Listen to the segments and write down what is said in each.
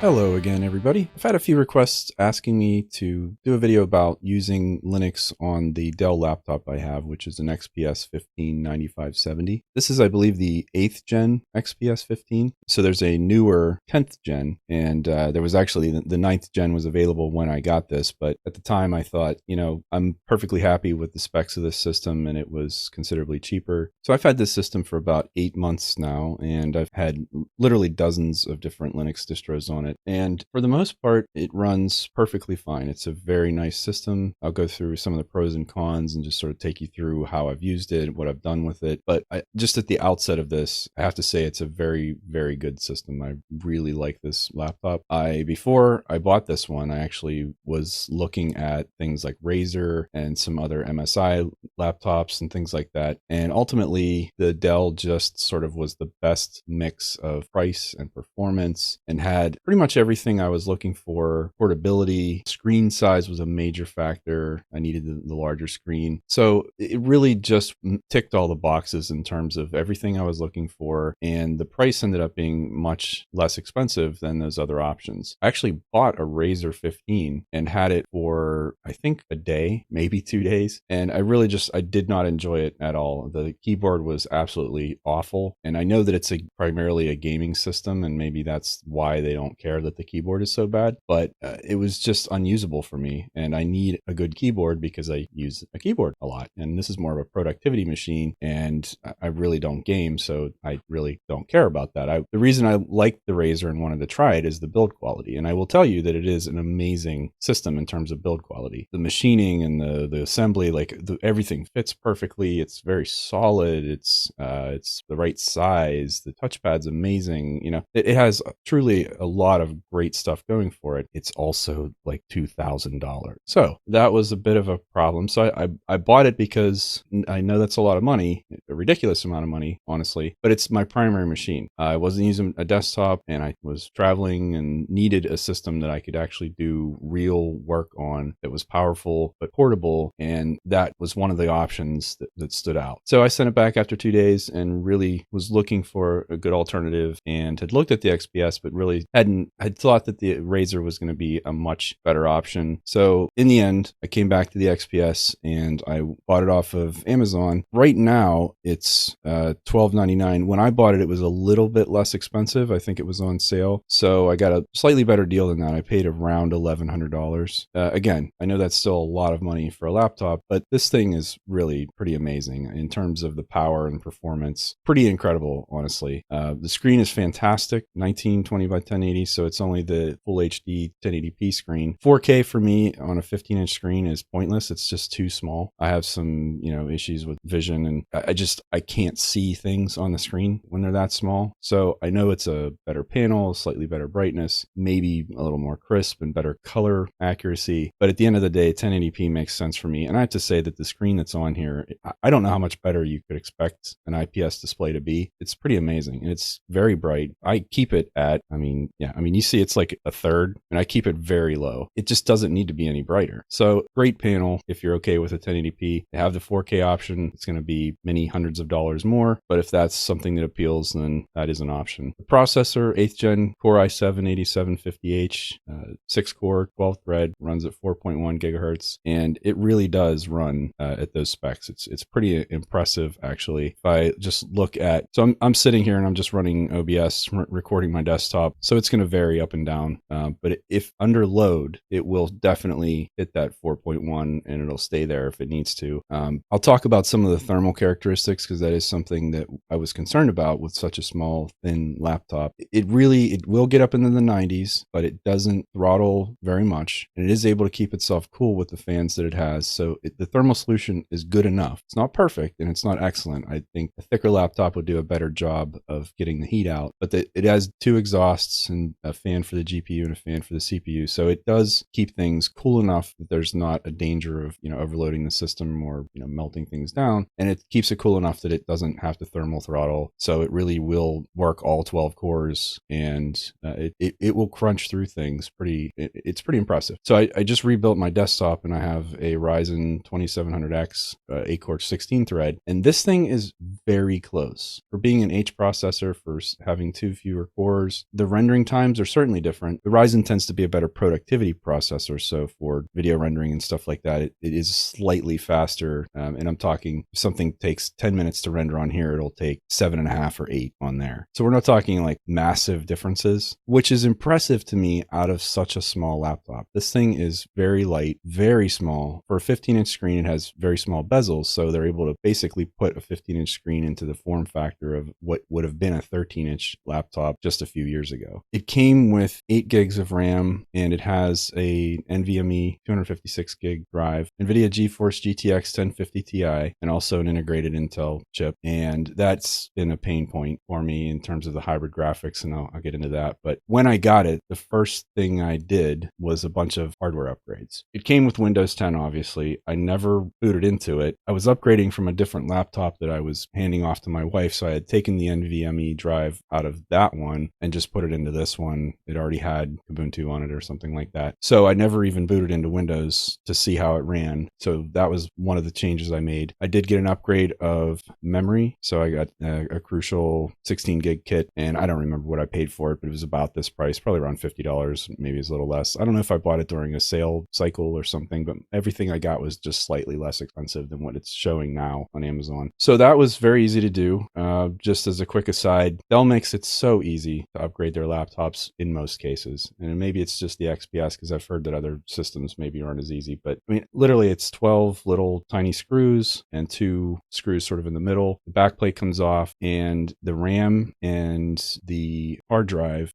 Hello again, everybody. I've had a few requests asking me to do a video about using Linux on the Dell laptop I have, which is an XPS 159570. This is, I believe, the 8th gen XPS 15. So there's a newer 10th gen, and there was actually the 9th gen was available when I got this. But at the time, I thought, I'm perfectly happy with the specs of this system, and it was considerably cheaper. So I've had this system for about 8 months now, and I've had literally dozens of different Linux distros on it. And for the most part, it runs perfectly fine. It's a very nice system. I'll go through some of the pros and cons and just sort of take you through how I've used it, what I've done with it. But just at the outset of this, I have to say it's a very, very good system. I really like this laptop. Before I bought this one, I actually was looking at things like Razer and some other MSI laptops and things like that. And ultimately, the Dell just sort of was the best mix of price and performance and had pretty much everything I was looking for. Portability, screen size was a major factor. I needed the larger screen. So it really just ticked all the boxes in terms of everything I was looking for. And the price ended up being much less expensive than those other options. I actually bought a Razer 15 and had it for, I think, a day, maybe 2 days. And I did not enjoy it at all. The keyboard was absolutely awful. And I know that it's primarily a gaming system, and maybe that's why they don't care that the keyboard is so bad, but it was just unusable for me. And I need a good keyboard because I use a keyboard a lot. And this is more of a productivity machine, and I really don't game, so I really don't care about that. The reason I liked the Razer and wanted to try it is the build quality. And I will tell you that it is an amazing system in terms of build quality. The machining and the assembly, everything fits perfectly. It's very solid. It's the right size. The touchpad's amazing. It has truly a lot of great stuff going for it. It's also like $2,000. So that was a bit of a problem. So I bought it because I know that's a lot of money, a ridiculous amount of money, honestly, but it's my primary machine. I wasn't using a desktop, and I was traveling and needed a system that I could actually do real work on that was powerful but portable. And that was one of the options that stood out. So I sent it back after 2 days and really was looking for a good alternative, and had looked at the XPS, but really had thought that the Razer was going to be a much better option. So in the end, I came back to the XPS and I bought it off of Amazon. Right now, it's $12.99. When I bought it, it was a little bit less expensive. I think it was on sale. So I got a slightly better deal than that. I paid around $1,100. Again, I know that's still a lot of money for a laptop, but this thing is really pretty amazing in terms of the power and performance. Pretty incredible, honestly. The screen is fantastic, 1920 by 1080, so it's only the full HD 1080p screen. 4K for me on a 15-inch screen is pointless. It's just too small. I have some, issues with vision, and I can't see things on the screen when they're that small. So I know it's a better panel, slightly better brightness, maybe a little more crisp and better color accuracy. But at the end of the day, 1080p makes sense for me. And I have to say that the screen that's on here, I don't know how much better you could expect an IPS display to be. It's pretty amazing, and it's very bright. I keep it at, you see it's like a third, and I keep it very low. It just doesn't need to be any brighter. So great panel if you're okay with a 1080p. They have the 4K option. It's going to be many hundreds of dollars more, but if that's something that appeals, then that is an option. The processor, 8th gen Core i7-8750H, 6-core, 12 thread, runs at 4.1 gigahertz, and it really does run at those specs. It's pretty impressive, actually. If I just look at, so I'm sitting here and I'm just running OBS, recording my desktop, so it's going to vary up and down. But if under load, it will definitely hit that 4.1, and it'll stay there if it needs to. I'll talk about some of the thermal characteristics, because that is something that I was concerned about with such a small, thin laptop. It will get up into the 90s, but it doesn't throttle very much, and it is able to keep itself cool with the fans that it has. So the thermal solution is good enough. It's not perfect, and it's not excellent. I think a thicker laptop would do a better job of getting the heat out, but it has 2 exhausts and a fan for the GPU and a fan for the CPU. So it does keep things cool enough that there's not a danger of, overloading the system or, melting things down. And it keeps it cool cool enough that it doesn't have to thermal throttle. So it really will work all 12 cores, and it will crunch through things it's pretty impressive. So I just rebuilt my desktop, and I have a Ryzen 2700X 8-core 16 thread, and this thing is very close. For being an H processor, for having 2 fewer cores, the rendering times are certainly different. The Ryzen tends to be a better productivity processor, so for video rendering and stuff like that, it is slightly faster. And I'm talking, if something takes 10 minutes to render on here, it'll take 7.5 or 8 on there. So we're not talking like massive differences, which is impressive to me out of such a small laptop. This thing is very light, very small. For a 15-inch screen, it has very small bezels, so they're able to basically put a 15-inch screen into the form factor of what would have been a 13-inch laptop just a few years ago. It came with 8 gigs of RAM, and it has a NVMe 256 gig drive, NVIDIA GeForce GTX 1050 Ti, and also an integrated Intel chip. And that's been a pain point for me in terms of the hybrid graphics, and I'll get into that. But when I got it, the first thing I did was a bunch of hardware upgrades. It came with Windows 10, obviously. I never booted into it. I was upgrading from a different laptop that I was handing off to my wife, so I had taken the NVMe drive out of that one and just put it into this one. It already had Ubuntu on it or something like that. So I never even booted into Windows to see how it ran. So that was one of the changes I made. I did get an upgrade of memory. So I got a Crucial 16 gig kit, and I don't remember what I paid for it, but it was about this price, probably around $50, maybe it's a little less. I don't know if I bought it during a sale cycle or something, but everything I got was just slightly less expensive than what it's showing now on Amazon. So that was very easy to do. Just as a quick aside, Dell makes it so easy to upgrade their laptops in most cases. And maybe it's just the XPS, because I've heard that other systems maybe aren't as easy. But I mean, literally, it's 12 little tiny screws and 2 screws sort of in the middle. The backplate comes off, and the RAM and the hard drive,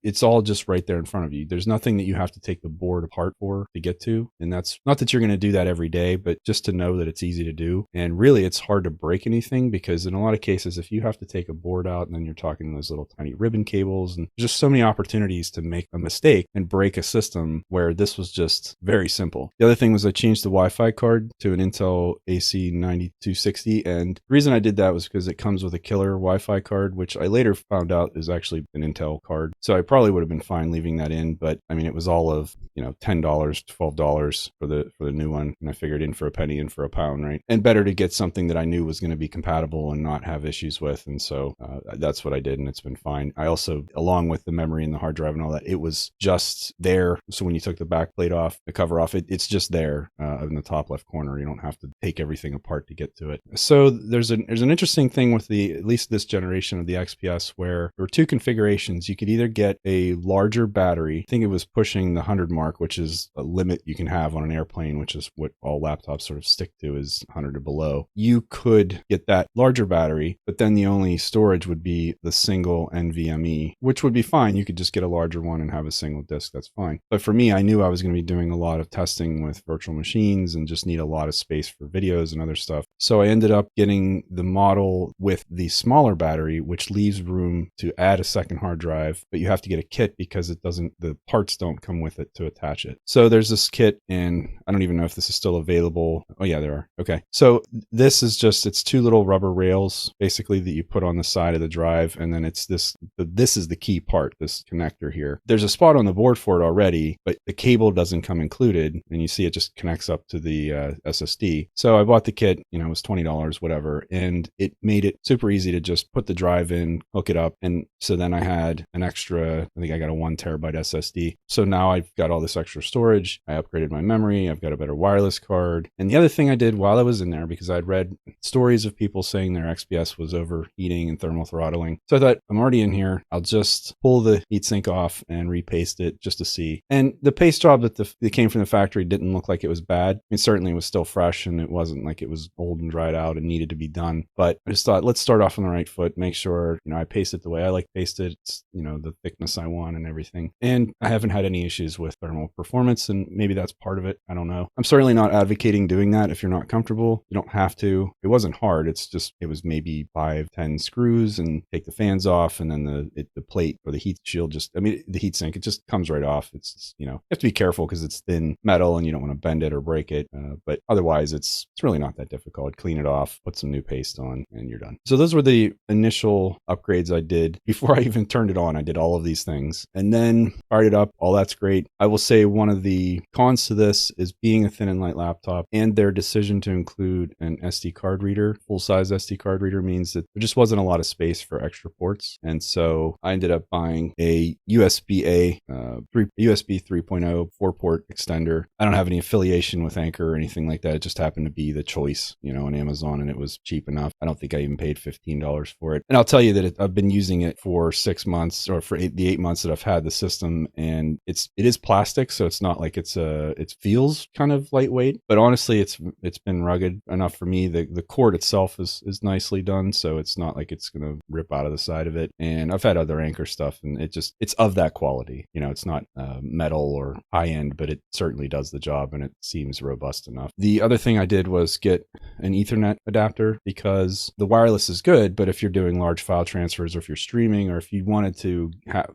it's all just right there in front of you. There's nothing that you have to take the board apart for to get to. And that's not that you're going to do that every day, but just to know that it's easy to do. And really, it's hard to break anything, because in a lot of cases, if you have to take a board out, and then you're talking those little tiny ribbon cables, and just so many opportunities to make a mistake and break a system, where this was just very simple. The other thing was I changed the Wi-Fi card to an Intel AC9260. And the reason I did that was because it comes with a killer Wi-Fi card, which I later found out is actually an Intel card. So I probably would have been fine leaving that in, but I mean, it was all of, $10, $12 for the new one. And I figured in for a penny, in for a pound, right? And better to get something that I knew was going to be compatible and not have issues with. And so that's what I did, and it's been fine. I also, along with the memory and the hard drive and all that, it was just there. So when you took the back plate off, the cover off, it's just there in the top left corner. You don't have to take everything apart to get to it. So there's an interesting thing with at least this generation of the XPS, where there were 2 configurations. You could either get a larger battery. I think it was pushing the 100 mark, which is a limit you can have on an airplane, which is what all laptops sort of stick to, is 100 or below. You could get that larger battery, but then the only storage would be the single NVMe, which would be fine. You could just get a larger one and have a single disk. That's fine. But for me, I knew I was going to be doing a lot of testing with virtual machines and just need a lot of space for videos and other stuff. So I ended up getting the model with the smaller battery, which leaves room to add a second hard drive, but you have to get a kit because the parts don't come with it to attach it. So there's this kit, and I don't even know if this is still available. Oh yeah, there are. Okay. So this is it's 2 little rubber rails basically that you put on the side of the drive. And then this is the key part, this connector here. There's a spot on the board for it already, but the cable doesn't come included. And you see it just connects up to the SSD. So I bought the kit, it was $20, whatever. And it made it super easy to just put the drive in, hook it up. And so then I had an extra, I think I got a 1 terabyte SSD. So now I've got all this extra storage. I upgraded my memory. I've got a better wireless card. And the other thing I did while I was in there, because I'd read stories of people saying their XPS was overheating and thermal throttling. So I thought, I'm already in here. I'll just pull the heatsink off and repaste it just to see. And the paste job that came from the factory didn't look like it was bad. I mean, certainly it was still fresh, and it wasn't like it was old and dried out and needed to be done. But I just thought, let's start off on the right foot, make sure, I paste it the way I like to paste it. It's, the thickness I want and everything. And I haven't had any issues with thermal performance, and maybe that's part of it. I don't know. I'm certainly not advocating doing that if you're not comfortable. You don't have to. It wasn't hard. It was maybe 5-10 screws, and take the fans off, and then the plate or the heat shield the heat sink, it just comes right off. It's, you have to be careful because it's thin metal and you don't want to bend it or break it. But otherwise it's really not that difficult. Clean it off, put some new paste on, and you're done. So those were the initial upgrades I did before I even turned it on. I did all of these things and then fired it up. All that's great. I will say one of the cons to this is being a thin and light laptop, and their decision to include an SD card reader, full-size SD card reader, means that there just wasn't a lot of space for extra ports. And so I ended up buying a USB 3.0 4-port extender. I don't have any affiliation with Anchor or anything like that. It just happened to be the choice, on Amazon, and it was cheap enough. I don't think I even paid $15 for it. And I'll tell you that I've been using it for 6 months, or for the 8 months that I've had the system, and it is plastic, so it's not like it feels kind of lightweight, but honestly, it's been rugged enough for me. The cord itself is nicely done, so it's not like it's going to rip out of the side of it. And I've had other Anchor stuff, and it's of that quality. It's not metal or high end, but it certainly does the job, and it seems robust enough. The other thing I did was get an Ethernet adapter, because the wireless is good, but if you're doing large file transfers, or if you're streaming, or if you wanted to have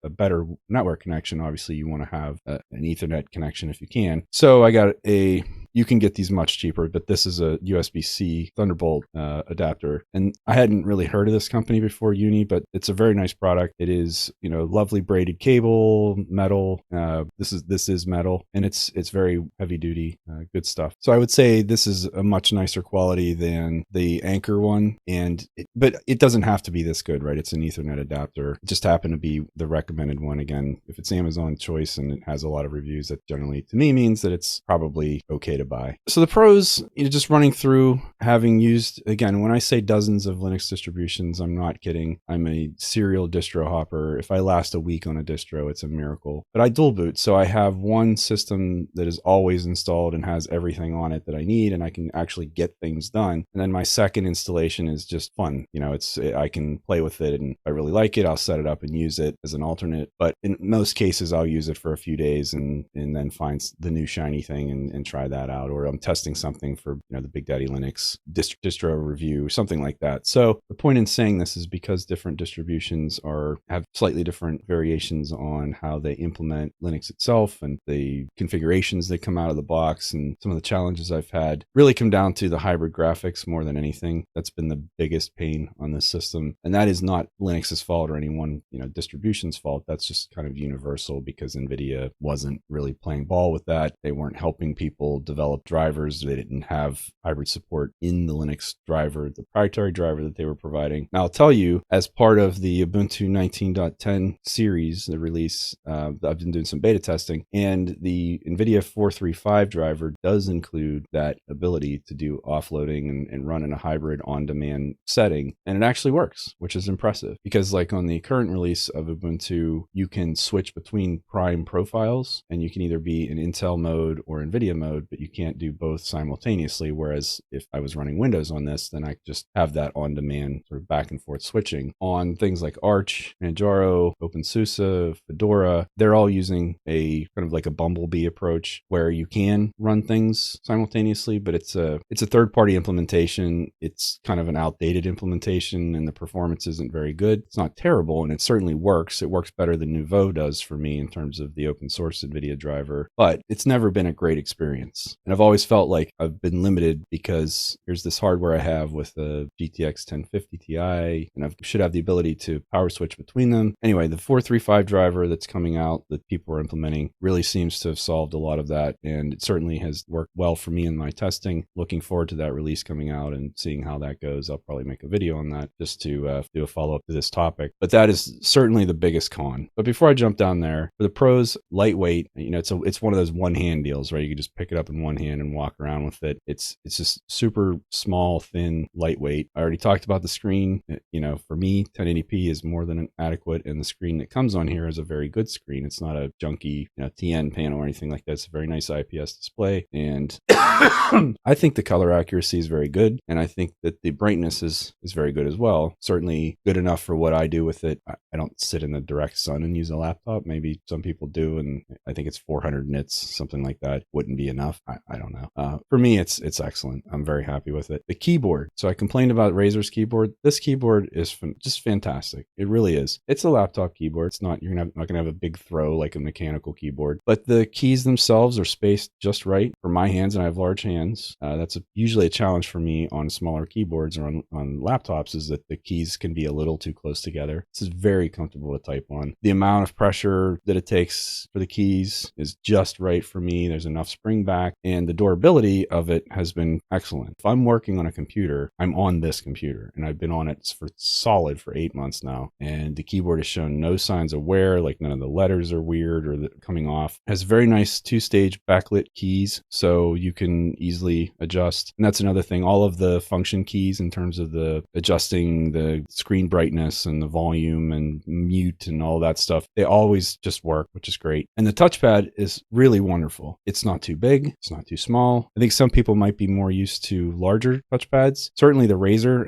a better network connection, obviously you want to have an Ethernet connection if you can. So I got you can get these much cheaper, but this is a USB-C Thunderbolt adapter. And I hadn't really heard of this company before uni, but it's a very nice product. It is, lovely braided cable, metal. This is metal, and it's very heavy duty, good stuff. So I would say this is a much nicer quality than the Anchor one, but it doesn't have to be this good, right? It's an Ethernet adapter. It just happened to be the recommended one. Again, if it's Amazon choice and it has a lot of reviews, that generally to me means that it's probably okay to buy. So the pros, just running through, having used, again, when I say dozens of Linux distributions, I'm not kidding. I'm a serial distro hopper. If I last a week on a distro, it's a miracle. But I dual boot, so I have one system that is always installed and has everything on it that I need, and I can actually get things done. And then my second installation is just fun. I can play with it, and if I really like it, I'll set it up and use it as an alternate. But in most cases, I'll use it for a few days and then find the new shiny thing and try that out. Or I'm testing something for the Big Daddy Linux distro review, something like that. So the point in saying this is because different distributions have slightly different variations on how they implement Linux itself, and the configurations that come out of the box, and some of the challenges I've had really come down to the hybrid graphics more than anything. That's been the biggest pain on this system, and that is not Linux's fault or any one distribution's fault. That's just kind of universal, because NVIDIA wasn't really playing ball with that. They weren't helping people develop drivers. They didn't have hybrid support in the Linux driver, the proprietary driver that they were providing. Now, I'll tell you, as part of the Ubuntu 19.10 series, the release, I've been doing some beta testing, and the NVIDIA 435 driver does include that ability to do offloading and run in a hybrid on-demand setting, and it actually works, which is impressive, because like on the current release of Ubuntu, you can switch between prime profiles, and you can either be in Intel mode or NVIDIA mode, but you can't do both simultaneously. Whereas if I was running Windows on this, then I could just have that on-demand sort of back and forth switching. On things like Arch, Manjaro, OpenSUSE, Fedora, they're all using a kind of like a bumblebee approach where you can run things simultaneously, but it's a third-party implementation. It's kind of an outdated implementation, and the performance isn't very good. It's not terrible, and it certainly works. It works better than Nouveau does for me in terms of the open source NVIDIA driver, but it's never been a great experience. And I've always felt like I've been limited, because here's this hardware I have with a GTX 1050 Ti, and I should have the ability to power switch between them. Anyway, the 435 driver that's coming out that people are implementing really seems to have solved a lot of that, and it certainly has worked well for me in my testing. Looking forward to that release coming out and seeing how that goes. I'll probably make a video on that just to do a follow-up to this topic, but that is certainly the biggest con. But before I jump down there, for the pros, lightweight, it's one of those one-hand deals, right? You can just pick it up in one hand and walk around with it. It's just super small, thin, lightweight. I already talked about the screen. For me, 1080p is more than adequate, and the screen that comes on here is a very good screen. It's not a junky TN panel or anything like that. It's a very nice IPS display, and I think the color accuracy is very good, and I think that the brightness is very good as well. Certainly good enough for what I do with it. I don't sit in the direct sun and use a laptop. Maybe some people do, and I think it's 400 nits, something like that, wouldn't be enough. I don't know. For me, it's excellent. I'm very happy with it. The keyboard. So I complained about Razer's keyboard. This keyboard is just fantastic. It really is. It's a laptop keyboard. It's not, you're not going to have a big throw like a mechanical keyboard, but the keys themselves are spaced just right for my hands, and I have large hands. That's usually a challenge for me on smaller keyboards or on laptops, is that the keys can be a little too close together. This is very comfortable to type on. The amount of pressure that it takes for the keys is just right for me. There's enough spring back, and the durability of it has been excellent. If I'm working on a computer, I'm on this computer, and I've been on it for 8 months now, and the keyboard has shown no signs of wear, like none of the letters are weird or coming off. It has very nice 2-stage backlit keys, so you can easily adjust. And that's another thing, all of the function keys in terms of the adjusting the screen brightness and the volume and mute and all that stuff, they always just work, which is great. And the touchpad is really wonderful. It's not too big, it's not too small. I think some people might be more used to larger touchpads. Certainly the Razer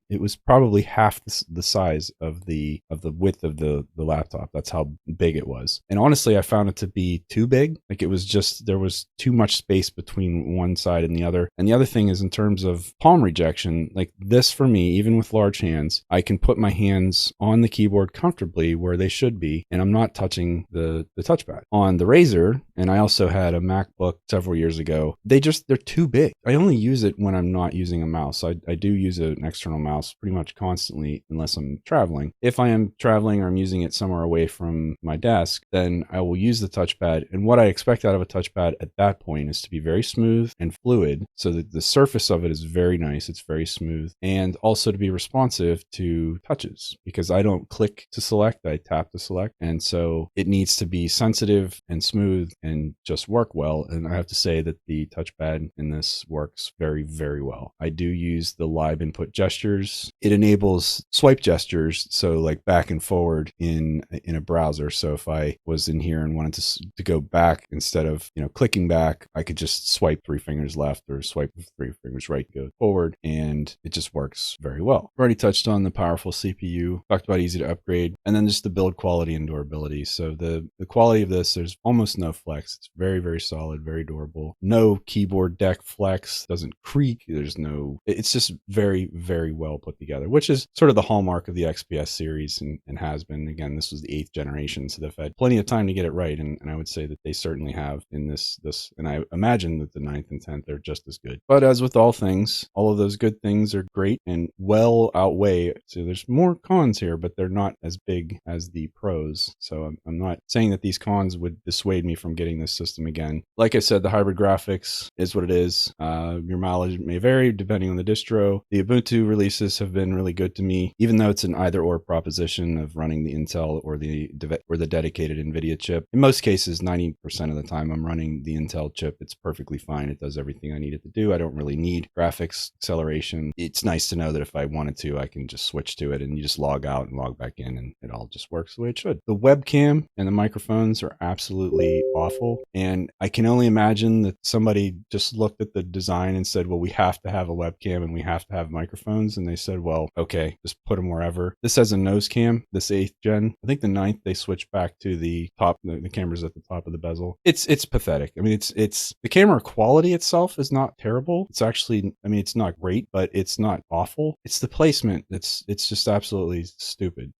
it was probably half the size of the width of the laptop. That's how big it was. And honestly, I found it to be too big. Like, it was just, there was too much space between one side and the other. And the other thing is, in terms of palm rejection, like this for me, even with large hands, I can put my hands on the keyboard comfortably where they should be, and I'm not touching the touchpad. On the Razer, and I also had a MacBook several years ago, they're too big. I only use it when I'm not using a mouse. I do use an external mouse pretty much constantly unless I'm traveling. If I am traveling or I'm using it somewhere away from my desk, then I will use the touchpad. And what I expect out of a touchpad at that point is to be very smooth and fluid, so that the surface of it is very nice. It's very smooth, and also to be responsive to touches, because I don't click to select, I tap to select. And so it needs to be sensitive and smooth and just work well. And I have to say that the touchpad in this works very, very well. I do use the live input gestures. It enables swipe gestures, so like back and forward in a browser. So if I was in here and wanted to go back, instead of clicking back, I could just swipe 3 fingers left or swipe 3 fingers right, go forward, and it just works very well. I've already touched on the powerful CPU, talked about easy to upgrade, and then just the build quality and durability. So the quality of this, there's almost no flex. It's very, very solid, very durable. No keyboard deck flex, doesn't creak. It's just very, very well put together, which is sort of the hallmark of the XPS series and has been. Again, this was the 8th generation, so they've had plenty of time to get it right, and I would say that they certainly have in this, and I imagine that the 9th and 10th are just as good. But as with all things, all of those good things are great and well outweigh. So there's more cons here, but they're not as big as the pros. So I'm not saying that these cons would dissuade me from getting this system again. Like I said, the hybrid graphics is what it is. Your mileage may vary depending on the distro. The Ubuntu releases have been really good to me, even though it's an either-or proposition of running the Intel or the dedicated NVIDIA chip. In most cases, 90% of the time, I'm running the Intel chip. It's perfectly fine. It does everything I need it to do. I don't really need graphics acceleration. It's nice to know that if I wanted to, I can just switch to it, and you just log out and log back in, and it all just works the way it should. The webcam and the microphones are absolutely awful, and I can only imagine that somebody just looked at the design and said, well, we have to have a webcam and we have to have microphones, and they said, well, okay, just put them wherever. This has a nose cam, this 8th gen. I think the 9th they switched back to the top, the camera's at the top of the bezel. It's pathetic. I mean, it's the camera quality itself is not terrible. It's actually, I mean, it's not great, but it's not awful. It's the placement it's just absolutely stupid.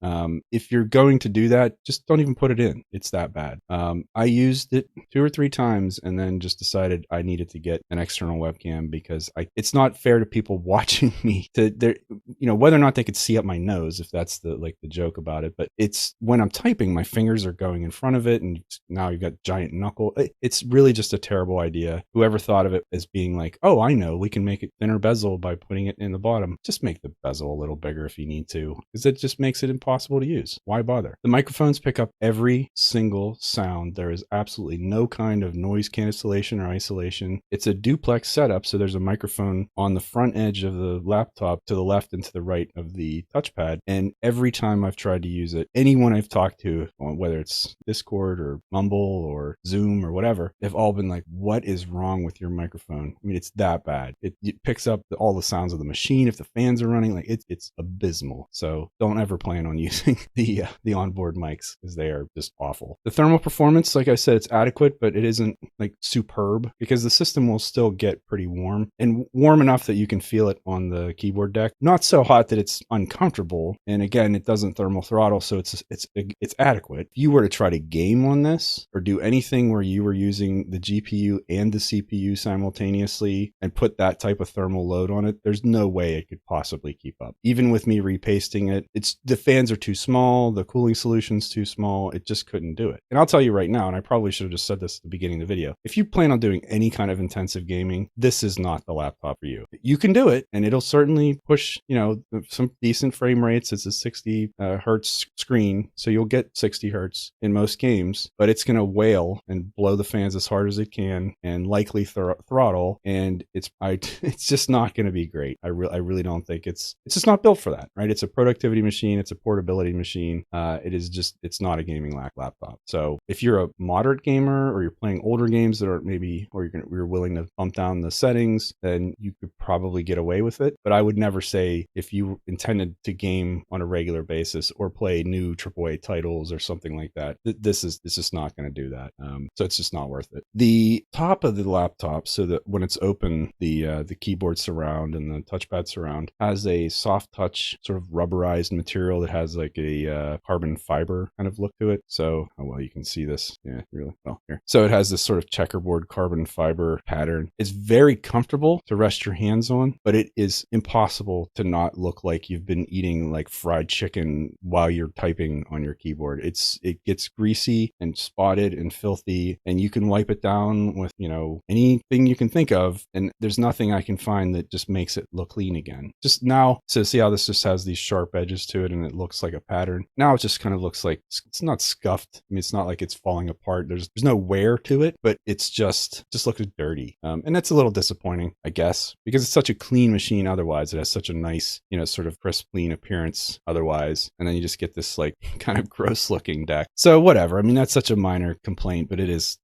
If you're going to do that, just don't even put it in. It's that bad. I used it 2 or 3 times and then just decided I needed to get an external webcam, because it's not fair to people watching me whether or not they could see up my nose, if that's the joke about it. But it's when I'm typing, my fingers are going in front of it, and now you've got giant knuckle. It's really just a terrible idea. Whoever thought of it as being like, oh, I know, we can make it thinner bezel by putting it in the bottom. Just make the bezel a little bigger if you need to, because it just makes it impossible to use. Why bother? The microphones pick up every single sound. There is absolutely no kind of noise cancellation or isolation. It's a duplex setup, so there's a microphone on the front edge of the laptop to the left and to the right of the touchpad. And every time I've tried to use it, anyone I've talked to, whether it's Discord or Mumble or Zoom or whatever, they've all been like, what is wrong with your microphone? I mean, it's that bad. It picks up all the sounds of the machine if the fans are running. Like it's abysmal. So don't ever plan on using the onboard mics, because they are just awful. The thermal performance, like I said, it's adequate, but it isn't like superb, because the system will still get pretty warm, and warm enough that you can feel it on the keyboard deck. Not so hot that it's uncomfortable. And again, it doesn't thermal throttle, so it's adequate. If you were to try to game on this or do anything where you were using the GPU and the CPU simultaneously and put that type of thermal load on it, there's no way it could possibly keep up. Even with me repasting it, the fans are too small, the cooling solution's too small, it just couldn't do it. And I'll tell you right now, and I probably should have just said this at the beginning of the video, if you plan on doing any kind of intensive gaming, this is not the laptop for you. You can do it, and it'll certainly push, some decent frame rates. It's a 60 hertz screen, so you'll get 60 hertz in most games, but it's going to wail and blow the fans as hard as it can and likely throttle, and it's just not going to be great. I really don't think it's just not built for that, right? It's a productivity machine, it's a portability machine. It's not a gaming laptop. So if you're a moderate gamer, or you're playing older games that are maybe, or you're willing to bump down the settings, then you could probably get away with it. But I would never say, if you intended to game on a regular basis or play new AAA titles or something like that, this is just not going to do that. So it's just not worth it. The top of the laptop, so that when it's open, the keyboard surround and the touchpad surround has a soft touch sort of rubberized material that has like a carbon fiber kind of look to it. So, oh well, you can see this. Yeah, really well here. So it has this sort of checkerboard carbon fiber pattern. It's very comfortable to rest your hands on, but it is impossible to not look like you've been eating like fried chicken while you're typing on your keyboard. It gets greasy and spotted and filthy, and you can wipe it down with, anything you can think of, and there's nothing I can find that just makes it look clean again. Just now, so see how this just has these sharp edges to it and it looks like a pattern. Now it just kind of looks like, it's not scuffed. I mean, it's not like it's falling apart. There's no wear to it, but it's just looks dirty. And that's a little disappointing, I guess, because it's such a clean machine otherwise. It has such a nice, sort of crisp, clean appearance otherwise. And then you just get this like kind of gross looking deck. So whatever. I mean, that's such a minor complaint, but it's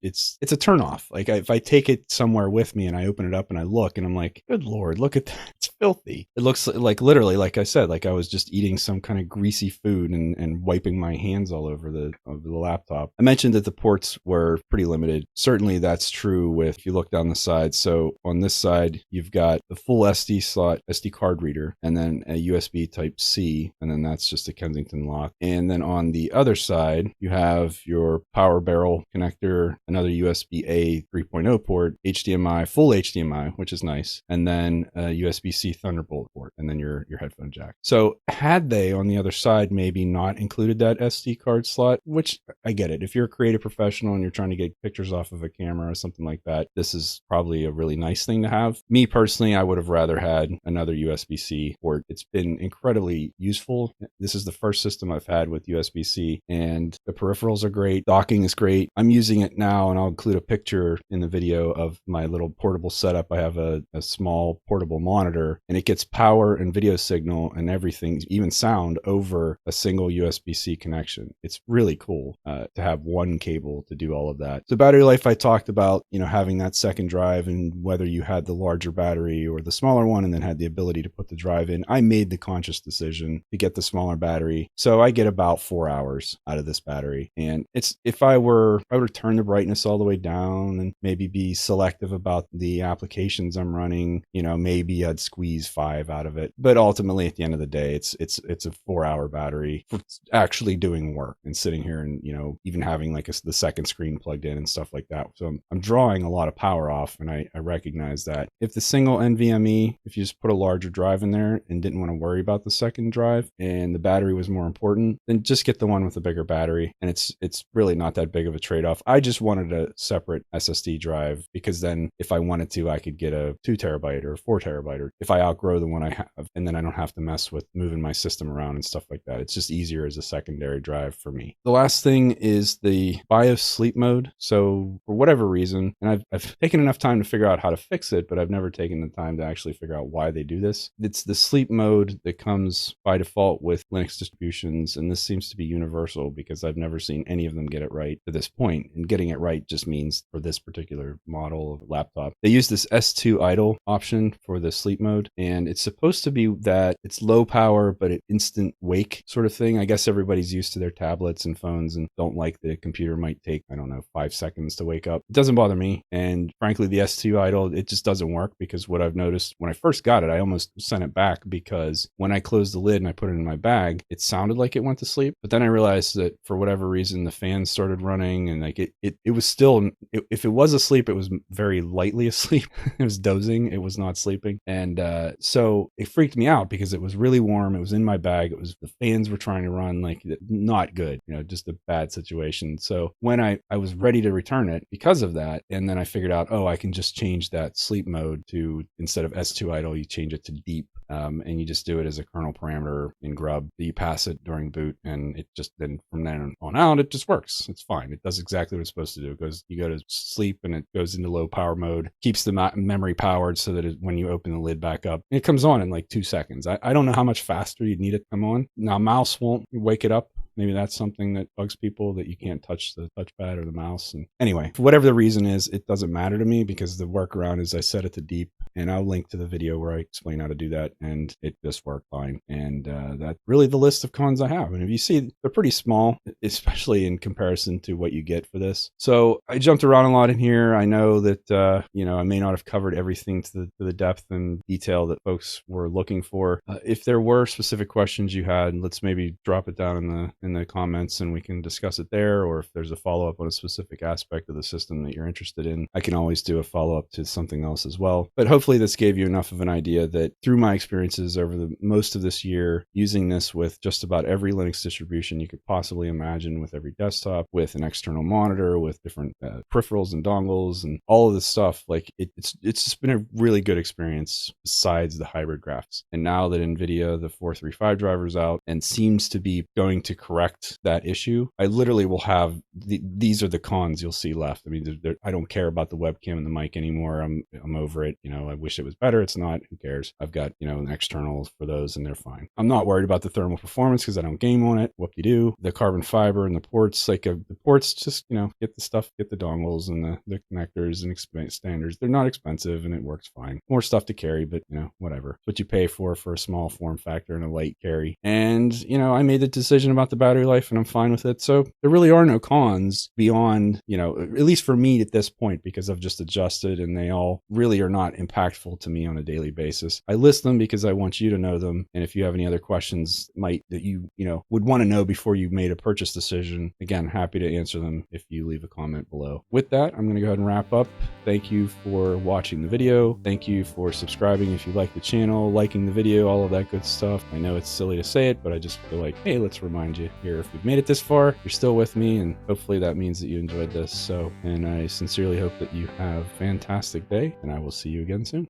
a turn off. Like if I take it somewhere with me and I open it up and I look and I'm like, good Lord, look at that. It's filthy. It looks like literally, like I said, like I was just eating some kind of greasy food and wiping my hands all over the laptop. I mentioned that the ports were pretty limited. Certainly that's true if you look down the side. So on this side, you've got the full SD slot, SD card reader, and then a USB type C, and then that's just a Kensington lock. And then on the other side, you have your power barrel connector, another USB-A 3.0 port, HDMI, full HDMI, which is nice, and then a USB-C Thunderbolt port, and then your headphone jack. So had they on the other side maybe not included that SD card slot, which I get it. If you're a creative professional and you're trying to get pictures off of a camera or something like that, this is probably a really nice thing to have. Me personally, I would have rather had another USB-C port. It's been incredibly useful. This is the first system I've had with USB-C, and the peripherals are great. Docking is great. I'm using it now, and I'll include a picture in the video of my little portable setup. I have a small portable monitor, and it gets power and video signal and everything, even sound, over a single USB-C connection. It's really cool to have one cable to do all of that. So battery life, I talked about, having that second drive and whether you had the larger battery or the smaller one and then had the ability to put the drive in. I made the conscious decision to get the smaller battery. So I get about 4 hours out of this battery. And if I were to turn the brightness all the way down and maybe be selective about the applications I'm running, maybe I'd squeeze 5 out of it. But ultimately at the end of the day, it's a 4-hour battery for actually doing work and sitting here and, even having like the second screen plugged in and stuff like that. So I'm drawing a lot of power off, and I recognize that. If the single NVMe, if you just put a larger drive in there and didn't want to worry about the second drive and the battery was more important, then just get the one with a bigger battery. And it's really not that big of a trade-off. I just wanted a separate SSD drive because then if I wanted to, I could get a 2 terabyte or 4 terabyte, or if I outgrow the one I have, and then I don't have to mess with moving my system around and stuff like that. It's just easier as a secondary drive for me. The last thing is the BIOS sleep mode. So for whatever reason, and I've taken enough time to figure out how to fix it, but I've never taken the time to actually figure out why they do this. It's the sleep mode that comes by default with Linux distributions, and this seems to be universal because I've never seen any of them get it right to this point. And getting it right just means for this particular model of laptop, they use this S2 idle option for the sleep mode, and it's supposed to be that it's low power but an instant wake sort of thing. I guess everybody's used to their tablets and phones and don't like the computer might take, I don't know, 5 seconds to wake up. It doesn't bother me, and frankly the S2 idle, it just doesn't work, because what I've noticed when I first got it, I almost sent it back because when I closed the lid and I put it in my bag, it sounded like it went to sleep. But then I realized that for whatever reason, the fans started running, and like it was still, if it was asleep, it was very lightly asleep. It was dozing. It was not sleeping. And so it freaked me out because it was really warm. It was in my bag. It was, the fans were trying to run, like not good, just a bad situation. So when I was ready to return it because of that, and then I figured out, oh, I can just change that sleep mode to, instead of S2 idle, you change it to deep. And you just do it as a kernel parameter in Grub. You pass it during boot, and it just, then from then on out, it just works. It's fine. It does exactly what it's supposed to do. It goes, you go to sleep and it goes into low power mode, keeps the memory powered so that when you open the lid back up, it comes on in like 2 seconds. I don't know how much faster you'd need it to come on. Now, mouse won't wake it up. Maybe that's something that bugs people, that you can't touch the touchpad or the mouse. And anyway, for whatever the reason is, it doesn't matter to me, because the workaround is I set it to deep, and I'll link to the video where I explain how to do that, and it just worked fine. And that's really the list of cons I have. And if you see, they're pretty small, especially in comparison to what you get for this. So I jumped around a lot in here. I know that, I may not have covered everything to the depth and detail that folks were looking for. If there were specific questions you had, let's maybe drop it down in the comments and we can discuss it there. Or if there's a follow-up on a specific aspect of the system that you're interested in, I can always do a follow-up to something else as well. But hopefully this gave you enough of an idea that through my experiences over the most of this year, using this with just about every Linux distribution you could possibly imagine, with every desktop, with an external monitor, with different peripherals and dongles and all of this stuff, like it's just been a really good experience besides the hybrid graphics. And now that NVIDIA, the 435 driver's out and seems to be going to correct that issue, I literally will have these are the cons you'll see left. I mean, I don't care about the webcam and the mic anymore. I'm over it. I wish it was better. It's not. Who cares? I've got an external for those, and they're fine. I'm not worried about the thermal performance because I don't game on it. Whoop-de-doo. The carbon fiber and the ports, the ports, just get the stuff, get the dongles and the connectors and standards. They're not expensive and it works fine. More stuff to carry, but whatever. It's what you pay for a small form factor and a light carry. And I made the decision about the battery life, and I'm fine with it. So there really are no cons beyond, at least for me at this point, because I've just adjusted, and they all really are not impactful to me on a daily basis. I list them because I want you to know them. And if you have any other questions that you would want to know before you made a purchase decision, again, happy to answer them if you leave a comment below. With that, I'm going to go ahead and wrap up. Thank you for watching the video. Thank you for subscribing if you like the channel, liking the video, all of that good stuff. I know it's silly to say it, but I just feel like, hey, let's remind you here, if you've made it this far, you're still with me, and hopefully that means that you enjoyed this. And I sincerely hope that you have a fantastic day, and I will see you again soon.